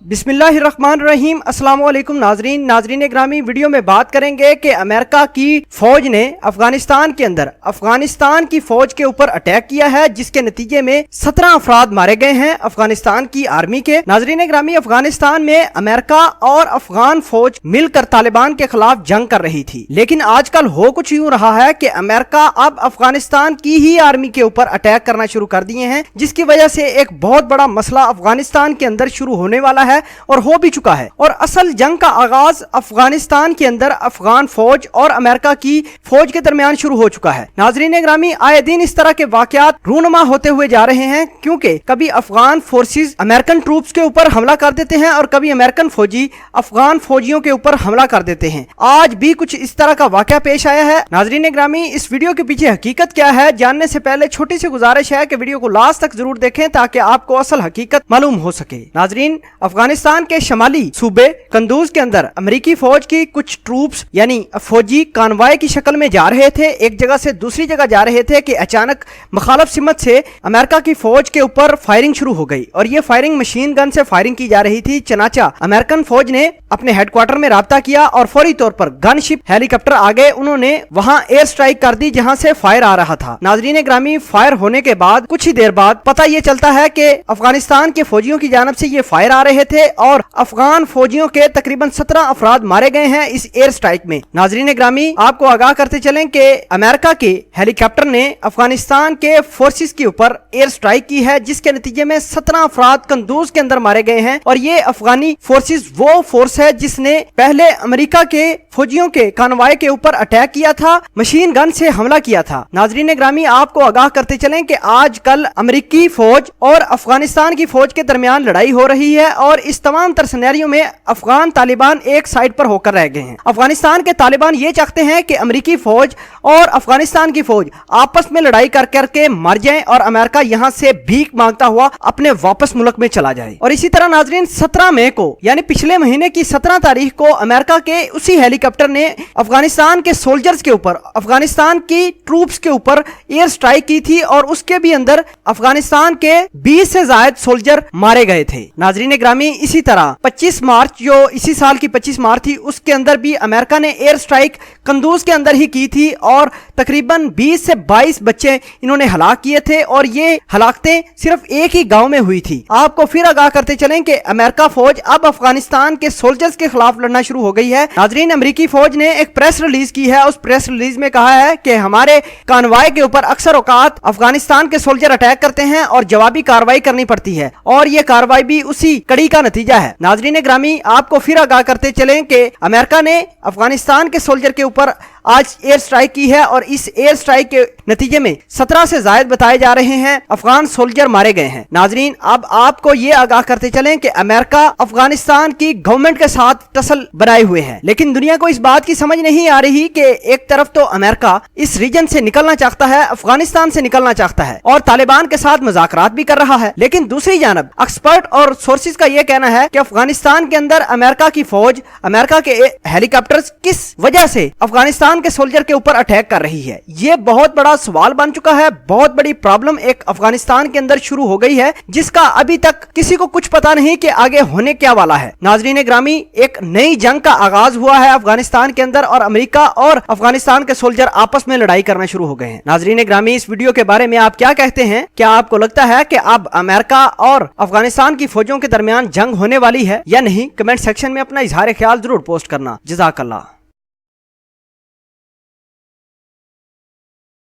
बिस्मिल्लाहिर्रहमानिर्रहीम। अस्सलाम वालेकुम नाजरीन ग्रामी, वीडियो में बात करेंगे कि अमेरिका की फौज ने अफगानिस्तान के अंदर अफगानिस्तान की फौज के ऊपर अटैक किया है, जिसके नतीजे में 17 अफराद मारे गए हैं अफगानिस्तान की आर्मी के। नाजरीन ग्रामी, अफगानिस्तान में अमेरिका और अफगान फौज मिलकर तालिबान के खिलाफ जंग कर रही थी, लेकिन आजकल हो कुछ यूं रहा है कि अमेरिका अब अफगानिस्तान की ही आर्मी के ऊपर अटैक करना शुरू कर दिए हैं, जिसकी वजह से एक बहुत बड़ा मसला अफगानिस्तान के अंदर शुरू होने वाला है और हो भी चुका है। और असल जंग का आगाज अफगानिस्तान के अंदर अफगान फौज और अमेरिका की फौज के दरमियान शुरू हो चुका है। नाजरीन ग्रामी, आए दिन इस तरह के वाकयात रूनुमा होते हुए जा रहे हैं, क्योंकि कभी अफगान फोर्सेस अमेरिकन ट्रूप्स के ऊपर हमला कर देते हैं और कभी अमेरिकन फौजी अफगान फौजियों के ऊपर हमला कर देते हैं। आज भी कुछ इस तरह का वाकया पेश आया है। नाजरीन ग्रामी, इस वीडियो के पीछे हकीकत क्या है, जानने से पहले छोटी सी गुजारिश है कि वीडियो को लास्ट तक जरूर देखें ताकि आपको असल हकीकत मालूम हो सके। नाजरीन, अफगानिस्तान के शमाली सूबे कंदूज के अंदर अमेरिकी फौज की कुछ ट्रूप्स यानी फौजी कानवाय की शक्ल में जा रहे थे, एक जगह से दूसरी जगह जा रहे थे कि अचानक मुखालफ सिमत से अमेरिका की फौज के ऊपर फायरिंग शुरू हो गई और ये फायरिंग मशीन गन से फायरिंग की जा रही थी। चनाचा अमेरिकन फौज ने अपने हेडक्वार्टर में राब्ता किया और फौरी तौर पर गनशिप हेलीकॉप्टर आ गए, उन्होंने वहां एयर स्ट्राइक कर दी जहां से फायर आ रहा था। नाजरीन ग्रामी, फायर होने के बाद कुछ ही देर बाद पता ये चलता है कि अफगानिस्तान के फौजियों की जानब से ये फायर आ रहे थे और अफगान फौजियों के तकरीबन 17 अफराद मारे गए हैं इस एयर स्ट्राइक में। नाजरीन ग्रामी, आपको आगाह करते चलें कि अमेरिका के हेलीकॉप्टर ने अफगानिस्तान के फोर्सेस के ऊपर एयर स्ट्राइक की है, जिसके नतीजे में 17 अफराद कंदूज के अंदर मारे गए हैं। और ये अफगानी फोर्सेस वो फोर्स है जिसने पहले अमेरिका के फौजियों के कानवाय के ऊपर अटैक किया था, मशीन गन से हमला किया था। नाजरीन ग्रामी, आपको आगाह करते चलें कि आजकल अमेरिकी फौज और अफगानिस्तान की फौज के दरमियान लड़ाई हो रही है और इस तमाम तर सिनेरियो में अफगान तालिबान एक साइड पर होकर रह गए हैं। अफगानिस्तान के तालिबान ये चाहते हैं कि अमेरिकी फौज और अफगानिस्तान की फौज आपस में लड़ाई कर करके मर जाएं और अमेरिका यहां से भीख मांगता हुआ अपने वापस मुल्क में चला जाए। और इसी तरह नाजरीन, 17 मई को यानी पिछले महीने की 17 तारीख को अमेरिका के उसी हेलीकॉप्टर ने अफगानिस्तान के सोल्जर्स के ऊपर, अफगानिस्तान की ट्रूप्स के ऊपर एयर स्ट्राइक की थी और उसके भी अंदर अफगानिस्तान के 20 से ज्यादा सोल्जर मारे गए थे। नाजरीन ग्रामी, इसी तरह 25 मार्च जो इसी साल की 25 मार्च थी, उसके अंदर भी अमेरिका ने एयर स्ट्राइक कंदूज के अंदर ही की थी और तकरीबन 20 से 22 बच्चे इन्होंने हलाक किए थे और ये हलाकतें सिर्फ एक ही गांव में हुई थी। आपको फिर आगाह करते चलें कि अमेरिका फौज अब अफगानिस्तान के सोल्जर्स के खिलाफ लड़ना शुरू हो गई है। नाजरीन, अमेरिकी फौज ने एक प्रेस रिलीज की है, उस प्रेस रिलीज में कहा है कि हमारे कानवाय के ऊपर अक्सर औकात अफगानिस्तान के सोल्जर अटैक करते हैं और जवाबी कार्रवाई करनी पड़ती है और ये कार्रवाई भी उसी कड़ी का नतीजा है। नाजरीन ग्रामी, आपको फिर आगाह करते चलें कि अमेरिका ने अफगानिस्तान के सोल्जर के ऊपर आज एयर स्ट्राइक की है और इस एयर स्ट्राइक के नतीजे में 17 से ज्यादा बताए जा रहे हैं अफगान सोल्जर मारे गए हैं। नाजरीन, अब आपको ये आगाह करते चलें कि अमेरिका अफगानिस्तान की गवर्नमेंट के साथ टसल बनाए हुए है, लेकिन दुनिया को इस बात की समझ नहीं आ रही कि एक तरफ तो अमेरिका इस रीजन से निकलना चाहता है, अफगानिस्तान से निकलना चाहता है और तालिबान के साथ मुज़ाकरात भी कर रहा है, लेकिन दूसरी जानब एक्सपर्ट और सोर्सेज का यह कहना है कि अफगानिस्तान के अंदर अमेरिका की फौज, अमेरिका के हेलीकॉप्टर्स किस वजह से अफगानिस्तान के सोल्जर के ऊपर अटैक कर रही है। यह बहुत बड़ा सवाल बन चुका है, बहुत बड़ी प्रॉब्लम एक अफगानिस्तान के अंदर शुरू हो गई है, जिसका अभी तक किसी को कुछ पता नहीं कि आगे होने क्या वाला है। नाजरीन ग्रामी, एक नई जंग का आगाज हुआ है अफगानिस्तान के अंदर और अमेरिका और अफगानिस्तान के सोल्जर आपस में लड़ाई करना शुरू हो गए हैं। नाजरीन ग्रामी, इस वीडियो के बारे में आप क्या कहते हैं? क्या आपको लगता है कि अब अमेरिका और अफगानिस्तान की फौजों के दरमियान जंग होने वाली है या नहीं? कमेंट सेक्शन में अपना इजहार ख्याल जरूर पोस्ट करना। जज़ाकल्लाह।